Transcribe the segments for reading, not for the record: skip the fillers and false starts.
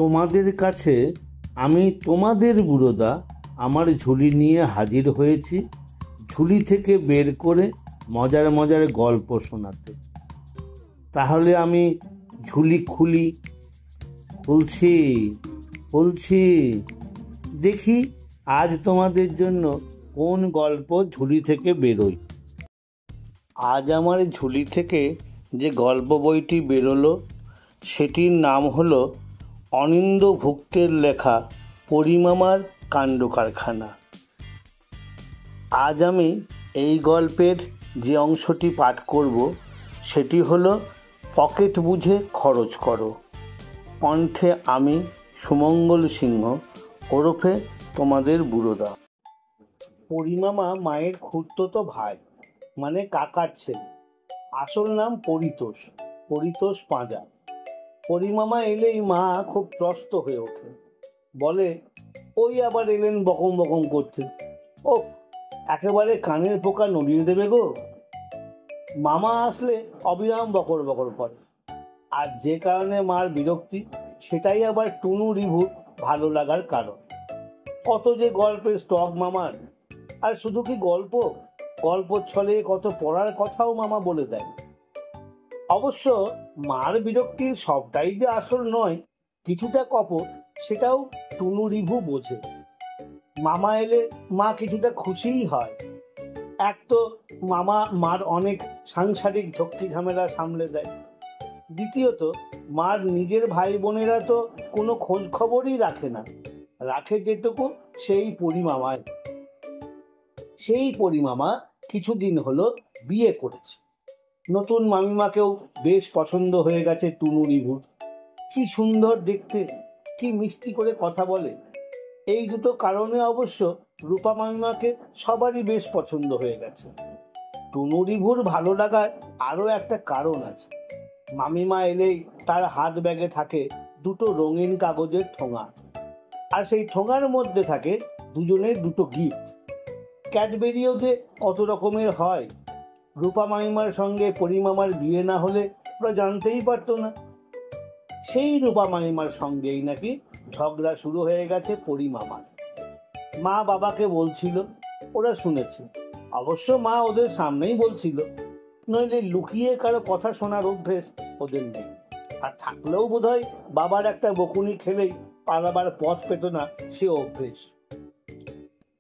তোমাদের কাছে আমি তোমাদের বুড়োদা আমার ঝুলি নিয়ে হাজির হয়েছি, ঝুলি থেকে বের করে মজার মজার গল্প শোনাতে। তাহলে আমি ঝুলি খুলছি খুলছি দেখি আজ তোমাদের জন্য কোন গল্প ঝুলি থেকে বেরোয়। আজ আমার ঝুলি থেকে যে গল্প বইটি বেরোলো সেটির নাম হলো অনিন্দ্যভুক্তের লেখা পরিমামার কাণ্ড কারখানা। আজ আমি এই গল্পের যে অংশটি পাঠ করব সেটি হলো পকেট বুঝে খরচ করো। কণ্ঠে আমি সুমঙ্গল সিংহ ওরফে তোমাদের বুড়োদা। পরিমামা মায়ের খুড়তুতো ভাই, মানে কাকার ছেলে। আসল নাম পরিতোষ পাঁজা। পরিমামা এলেই মা খুব ত্রস্ত হয়ে ওঠে, বলে ওই আবার এলেন বকম বকম করতে। ও একেবারে কানের পোকা নড়িয়ে দেবে গো। মামা আসলে অবিরাম বকর বকর করে, আর যে কারণে মার বিরক্তি সেটাই আবার টুনু রিভুর ভালো লাগার কারণ। কত যে গল্পের স্টক মামার, আর শুধু কি গল্প ছলে কত পড়ার কথাও মামা বলে দেয়। অবশ্য মার বিরক্তির সবটাই যে আসল নয়, কিছুটা কপট, সেটাও টুনু রিভু বোঝে। মামা এলে মা কিছুটা খুশিই হয়। এক তো মামা মার অনেক সাংসারিক ঝক্কি ঝামেলা সামলে দেয়, দ্বিতীয়ত মার নিজের ভাই বোনেরা তো কোনো খোঁজ খবরই রাখে না, রাখে যেটুকু সেই পরিমামায়। সেই পরিমামা কিছুদিন হলো বিয়ে করেছে। নতুন মামিমাকেও বেশ পছন্দ হয়ে গেছে টুনু রিভুর। কি সুন্দর দেখতে, কি মিষ্টি করে কথা বলে। এই দুটো কারণে অবশ্য রূপা মামিমাকে সবারই বেশ পছন্দ হয়ে গেছে। টুনু রিভুর ভালো লাগার আরও একটা কারণ আছে। মামিমা এলেই তার হাত ব্যাগে থাকে দুটো রঙিন কাগজের ঠোঙা, আর সেই ঠোঙার মধ্যে থাকে দুজনের দুটো গিফট। ক্যাডবেরিও যে কত রকমের হয়, রূপা মামিমার সঙ্গে পরিমামার বিয়ে না হলে ওরা জানতেই পারতো না। সেই রূপা মামিমার সঙ্গেই নাকি ঝগড়া শুরু হয়ে গেছে পরিমামার। মা বাবাকে বলছিল, ওরা শুনেছে। অবশ্য মা ওদের সামনেই বলছিল, নইলে লুকিয়ে কারো কথা শোনার অভ্যেস ওদের নেই। আর থাকলেও বোধহয় বাবার একটা বকুনি খেলেই পালাবার পথ পেত না সে অভ্যেস।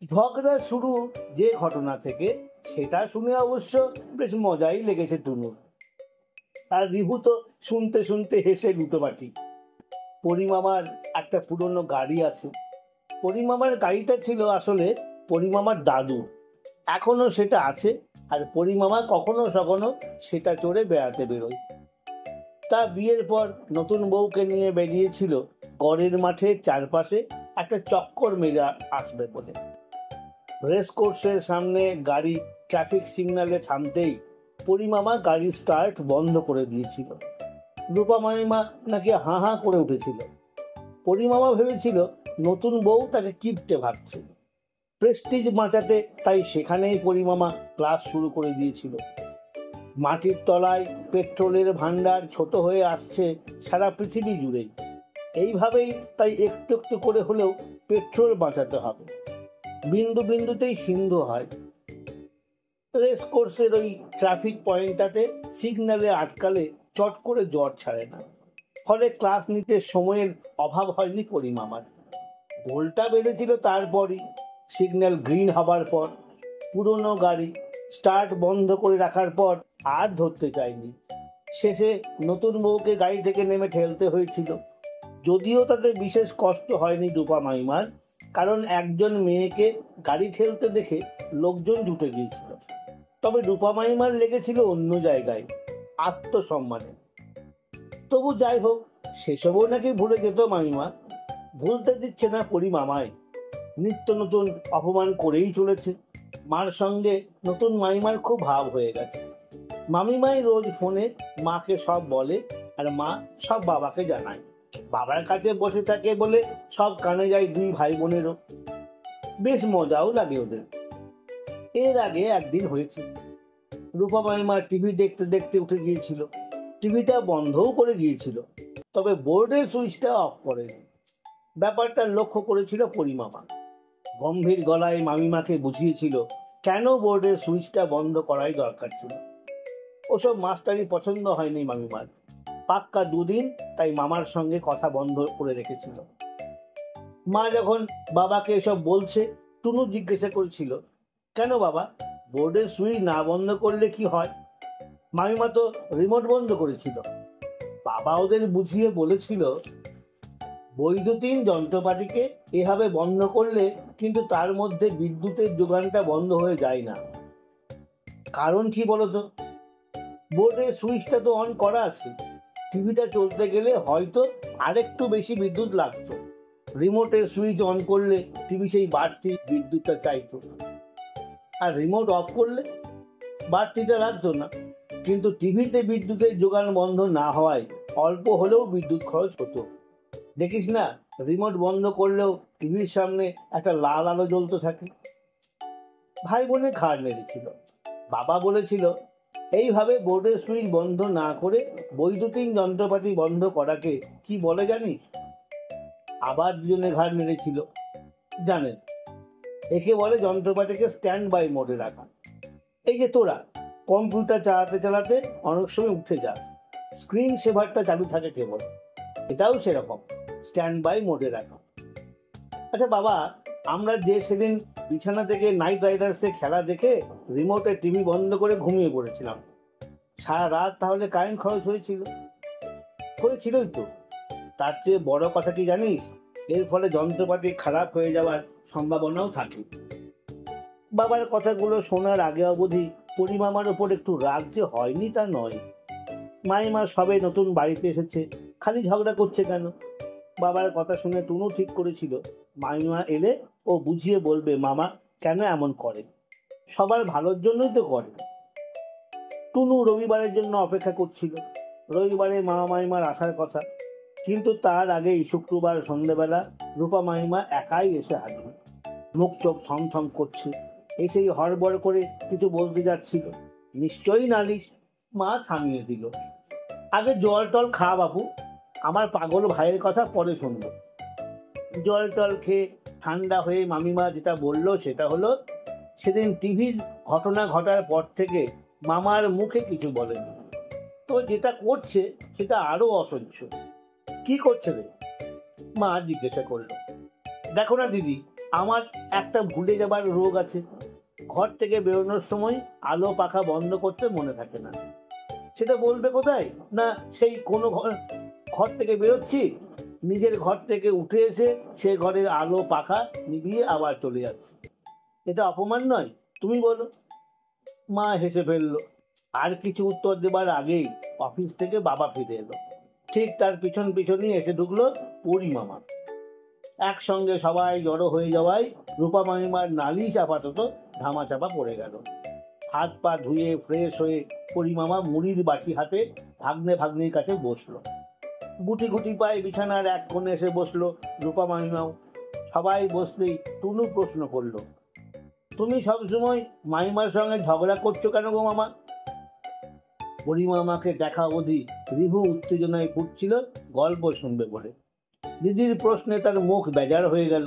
ঝগড়া শুরু যে ঘটনা থেকে, সেটা শুনে অবশ্য বেশ মজাই লেগেছে টুনুর। আর রিভু তো শুনতে শুনতে হেসে লুটোবাটি। পরিমামার একটা পুরনো গাড়ি আছে। পরিমামার গাড়িটা ছিল আসলে পরিমামার দাদু, এখনো সেটা আছে। আর পরিমামা কখনো সখনো সেটা চড়ে বেড়াতে বেরোয়। তা বিয়ের পর নতুন বউকে নিয়ে বেরিয়েছিল গড়ের মাঠের চারপাশে একটা চক্কর মেরে আসবে বলে। রেস কোর্সের সামনে গাড়ি ট্রাফিক সিগন্যালে থামতেই পরিমামা গাড়ির স্টার্ট বন্ধ করে দিয়েছিল। রূপা মামিমা নাকি হাঁ হাঁ করে উঠেছিল। পরিমামা ভেবেছিল নতুন বউ তাকে কিপটে ভাবছে। প্রেস্টিজ বাঁচাতে তাই সেখানেই পরিমামা ক্লাস শুরু করে দিয়েছিল। মাটির তলায় পেট্রোলের ভান্ডার ছোট হয়ে আসছে সারা পৃথিবী জুড়েই। এইভাবেই তাই একটু একটু করে হলেও পেট্রোল বাঁচাতে হবে। বিন্দু বিন্দুতেই সিন্ধু হয়। রেস কোর্সের ওই ট্রাফিক পয়েন্টটাতে সিগন্যালে আটকালে চট করে জ্বর ছাড়ে না। ফলে ক্লাস নিতে সময়ের অভাব হয়নি পরিমামার। গোলটা বেঁধেছিল তারপরই, সিগন্যাল গ্রিন হবার পর। পুরনো গাড়ি স্টার্ট বন্ধ করে রাখার পর আর ধরতে চায়নি। শেষে নতুন বউকে গাড়ি থেকে নেমে ঠেলতে হয়েছিল। যদিও তাতে বিশেষ কষ্ট হয়নি রূপা মামিমার, কারণ একজন মেয়েকে গাড়ি ঠেলতে দেখে লোকজন জুটে গিয়েছিল। তবে রূপা মামিমার লেগেছিল অন্য জায়গায়, আত্মসম্মানে। তবু যাই হোক, সেসবও নাকি ভুলে যেত মামিমা। ভুলতে দিচ্ছে না পরিমামায়। নিত্য নতুন অপমান করেই চলেছে। মার সঙ্গে নতুন মামিমার খুব ভাব হয়ে গেছে। মামিমাই রোজ ফোনে মাকে সব বলে, আর মা সব বাবাকে জানায়। বাবার কাছে বসে থাকে বলে সব কানে যায় দুই ভাই বোনেরও। বেশ মজাও লাগে ওদের। এর আগে একদিন হয়েছে, রূপা মামিমা টিভি দেখতে দেখতে উঠে গিয়েছিল। টিভিটা বন্ধও করে গিয়েছিল, তবে বোর্ডের সুইচটা অফ করেনি। ব্যাপারটা লক্ষ্য করেছিল পরিমামা। গম্ভীর গলায় মামিমাকে বুঝিয়েছিল কেন বোর্ডের সুইচটা বন্ধ করাই দরকার ছিল। ওসব মাস্টারি পছন্দ হয়নি মামিমার। পাক্কা দুদিন তাই মামার সঙ্গে কথা বন্ধ করে রেখেছিল। মা যখন বাবাকে এসব বলছে, টুনু জিজ্ঞাসা করেছিল, কেন বাবা, বোর্ডের সুইচ না বন্ধ করলে কি হয়? মামিমা তো রিমোট বন্ধ করেছিল। বাবা ওদের বুঝিয়ে বলেছিল, বৈদ্যুতিন যন্ত্রপাতিকে এভাবে বন্ধ করলে কিন্তু তার মধ্যে বিদ্যুতের যোগানটা বন্ধ হয়ে যায় না। কারণ কি বলতো? বোর্ডের সুইচটা তো অন করা আছে, টিভিটা চলতে গেলে হয়তো আরেকটু বেশি বিদ্যুৎ লাগতো। রিমোটের সুইচ অন করলে টিভি সেই বাড়তি বিদ্যুৎটা চাইতো, আর রিমোট অফ করলে বাড়তিটা লাগতো না। কিন্তু টিভিতে বিদ্যুতের যোগান বন্ধ না হওয়ায় অল্প হলেও বিদ্যুৎ খরচ হতো। দেখিস না, রিমোট বন্ধ করলেও টিভির সামনে একটা লাল আলো জ্বলতে থাকে। ভাই বোনে ঘাড় নেড়েছিল। বাবা বলেছিল, এইভাবে বোর্ডের সুইচ বন্ধ না করে বৈদ্যুতিন যন্ত্রপাতি বন্ধ করাকে কি বলে জানিস? আবার দুজনে ঘাড় নেড়েছিল। জানেন, একে বলে যন্ত্রপাতিকে স্ট্যান্ড বাই মোডে রাখা। এই যে তোরা কম্পিউটার চালাতে চালাতে অনেক সময় উঠে যাস, স্ক্রিন সেভারটা চালু থাকে কেবল, এটাও সেরকম স্ট্যান্ড বাই মোডে রাখা। আচ্ছা বাবা, আমরা যে সেদিন বিছানা থেকে নাইট রাইডার্সের খেলা দেখে রিমোটে টিভি বন্ধ করে ঘুমিয়ে পড়েছিলাম, সারা রাত তাহলে কারেন্ট খরচ হয়েছিলই তো। তার চেয়ে বড় কথা কি জানিস, এর ফলে যন্ত্রপাতি খারাপ হয়ে যাওয়ার সম্ভাবনাও থাকে। বাবার কথাগুলো শোনার আগে অবধি পরিমামার ওপর একটু রাগ যে হয়নি তা নয়। মাইমা সবে নতুন বাড়িতে এসেছে, খালি ঝগড়া করছে কেন? বাবার কথা শুনে টুনু ঠিক করেছিল, মাইমা এলে ও বুঝিয়ে বলবে মামা কেন এমন করে, সবার ভালোর জন্যই তো করে। টুনু রবিবারের জন্য অপেক্ষা করছিল। রবিবারে মামা মাইমার আসার কথা, কিন্তু তার আগেই শুক্রবার সন্ধ্যেবেলা রূপা মাইমা একাই এসে হাজির। মুখ চোখ থমথম করছে, এসেই হড়বড় করে কিছু বলতে যাচ্ছিল। নিশ্চয়ই নালিশ। মা থামিয়ে দিল। আগে জল টল খা বাপু, আমার পাগল ভাইয়ের কথা পরে শুনবো। জল টল খেয়ে ঠান্ডা হয়ে মামিমা যেটা বলল সেটা হলো, সেদিন টিভির ঘটনা ঘটার পর থেকে মামার মুখে কিছু বলেনি। তো যেটা করছে সেটা আরো অসহ্য। কি করছে রে? মা জিজ্ঞাসা করলো। দেখো না দিদি, আমার একটা ভুলে যাবার রোগ আছে। ঘর থেকে বেরোনোর সময় আলো পাখা বন্ধ করতে মনে থাকে না। সেটা বলবে কোথায়? না সেই কোনো ঘর থেকে বেরোচ্ছি, নিজের ঘর থেকে উঠে এসে সে ঘরের আলো পাখা নিভিয়ে আবার চলে যাচ্ছে। এটা অপমান নয়? তুমি বলো। মা হেসে ফেলল। আর কিছু উত্তর দেবার আগেই অফিস থেকে বাবা ফিরে এলো। ঠিক তার পিছন পিছনই এসে ঢুকলো পরিমামা। একসঙ্গে সবাই জড়ো হয়ে যাওয়ায় রূপা মামিমার নালিশ আপাতত ধামাচাপা পড়ে গেল। হাত পা ধুয়ে ফ্রেশ হয়ে পরিমামা মুড়ির বাটি হাতে ভাগ্নির কাছে বসলো। গুটি গুটি পায়ে বিছানার এক কোণে এসে বসলো রূপা মামিমাও। সবাই বসলেই টুনু প্রশ্ন করলো, তুমি সবসময় মামিমার সঙ্গে ঝগড়া করছো কেন গো মামা? পরিমামাকে দেখা অবধি রিভু উত্তেজনায় ফুটছিল গল্প শুনবে বলে। দিদির প্রশ্নে তার মুখ বেজার হয়ে গেল,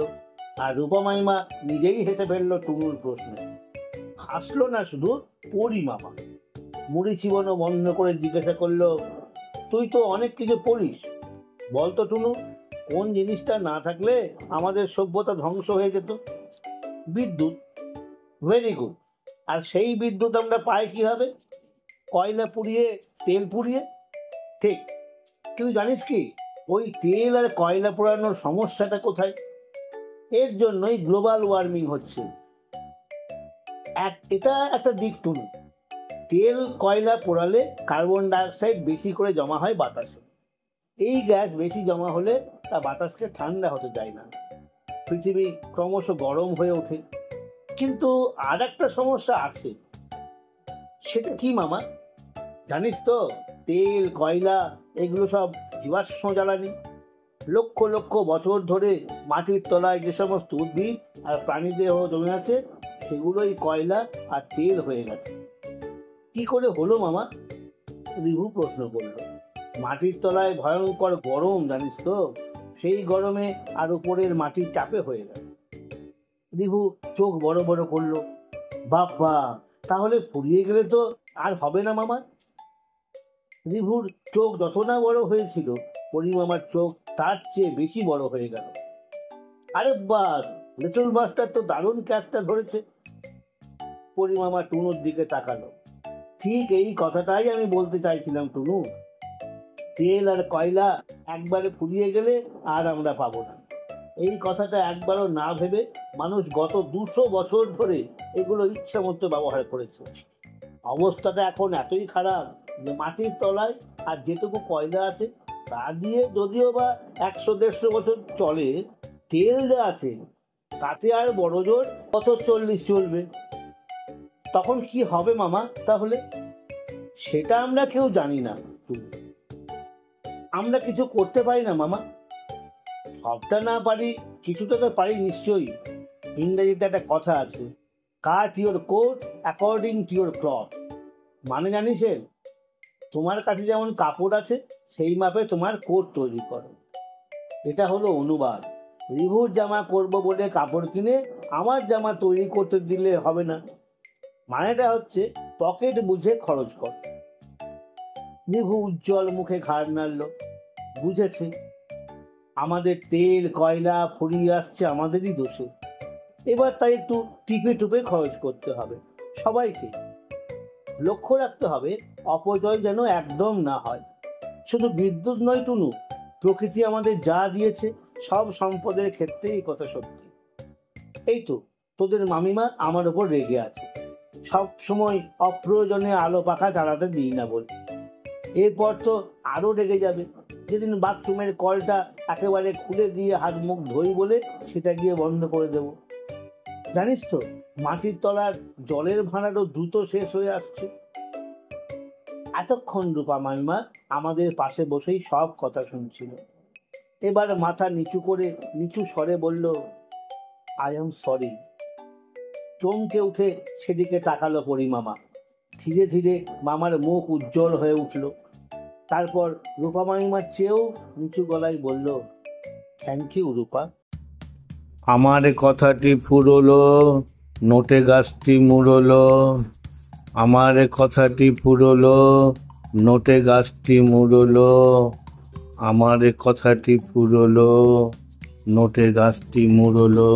আর রূপা মাইমা নিজেই হেসে ফেললো টুনুর প্রশ্নে। হাসলো না শুধু, পরিমামা মুড়ি চিবানো বন্ধ করে জিজ্ঞাসা করলো, তুই তো অনেক কিছু পড়িস, বলতো টুনু, কোন জিনিসটা না থাকলে আমাদের সভ্যতা ধ্বংস হয়ে যেত? বিদ্যুৎ। Very good. আর সেই বিদ্যুৎ আমরা পাই কিভাবে? কয়লা পুড়িয়ে, তেল পুড়িয়ে। ঠিক। তুই জানিস কি ওই তেল আর কয়লা পোড়ানোর সমস্যাটা কোথায়? এর জন্যই গ্লোবাল ওয়ার্মিং হচ্ছে। এটা একটা দিক টুনু। তেল কয়লা পোড়ালে কার্বন ডাইঅক্সাইড বেশি করে জমা হয় বাতাসে। এই গ্যাস বেশি জমা হলে তা বাতাসকে ঠান্ডা হতে দেয় না, পৃথিবী ক্রমশ গরম হয়ে ওঠে। কিন্তু আর একটা সমস্যা আছে। সেটা কি মামা? জানিস তো, তেল কয়লা এগুলো সব জীবাশ্ম জ্বালানি। লক্ষ লক্ষ বছর ধরে মাটির তলায় যে সমস্ত উদ্ভিদ আর প্রাণীদেহ জমে আছে সেগুলোই কয়লা আর তেল হয়ে গেছে। কি করে হলো মামা? রিভু প্রশ্ন করল। মাটির তলায় ভয়ঙ্কর গরম, জানিস তো, সেই গরমে আর উপরের মাটির চাপে হয়ে গেল। রিভু চোখ বড় বড় করলো। বাবা, তাহলে ফুরিয়ে গেলে তো আর হবে না মামা। রিভুর চোখ যত না বড় হয়েছিল, পরিমামার চোখ তার চেয়ে বেশি বড় হয়ে গেল। আরে বাস, লিটল মাস্টার তো দারুণ ক্যাচটা ধরেছে। পরিমামা টুনুর দিকে তাকালো। ঠিক এই কথাটাই আমি বলতে চাইছিলাম টুনু। তেল আর কয়লা একবারে ফুরিয়ে গেলে আর আমরা পাবো না। এই কথাটা একবারও না ভেবে মানুষ গত 200 বছর ধরে এগুলো ইচ্ছা মতো ব্যবহার করেছে। অবস্থাটা এখন এতই খারাপ যে মাটির তলায় আর যেটুকু কয়লা আছে তা দিয়ে যদিও বা 100-150 বছর চলে, তেল যা আছে তাতে আর বড় জোর বছর 40 চলবে। তখন কি হবে মামা তাহলে? সেটা আমরা কেউ জানি না। আমরা কিছু করতে পারি না মামা। সবটা না পারি, কিছুটা তো পারি নিশ্চয়ই। ইংরেজিতে একটা কথা আছে, cut your coat according to your cloth. মানে জানিস, তোমার কাছে যেমন কাপড় আছে সেই মাপে তোমার কোট তৈরি করো। এটা হলো অনুবাদ। রিভুর জামা করব বলে কাপড় কিনে আমার জামা তৈরি করতে দিলে হবে না। মানেটা হচ্ছে পকেট বুঝে খরচ কর। রিভু উজ্জ্বল মুখে ঘাড় নাড়ল। বুঝেছে, আমাদের তেল কয়লা ফুরিয়ে আসছে আমাদেরই দোষে। এবার তাই একটু টিপে টুপে খরচ করতে হবে সবাইকে। লক্ষ্য রাখতে হবে অপচয় যেন একদম না হয়। শুধু বিদ্যুৎ নয় টুনু, প্রকৃতি আমাদের যা দিয়েছে সব সম্পদের ক্ষেত্রে এই কথা সত্যি। এই তো তোদের মামিমা আমার ওপর রেগে আছে, সব সময় অপ্রয়োজনে আলো পাখা চালাতে দিই না বলে। এরপর তো আরো রেগে যাবে যেদিন বাথরুমের কলটা একেবারে খুলে দিয়ে হাত মুখ ধুই বলে সেটা গিয়ে বন্ধ করে দেব। জানিস তো, মাটির তলার জলের ভাঁড়ারও দ্রুত শেষ হয়ে আসছে। এতক্ষণ রূপা মামিমা আমাদের পাশে বসেই সব কথা শুনছিল। এবার মাথা নিচু করে নিচু স্বরে বলল, আই এম সরি। চমকে উঠে সেদিকে তাকালো পরিমামা। ধীরে ধীরে মামার মুখ উজ্জ্বল হয়ে উঠল। তারপর রূপা মামিমার চেয়েও নিচু গলায় বলল, থ্যাংক ইউ রূপা। আমার কথাটি ফুরলো, নোটে গাছটি মুড়লো। আমার কথাটি ফুরলো, নোটে গাছটি মুড়লো। আমার কথাটি ফুরলো, নোটে গাছটি মুড়লো।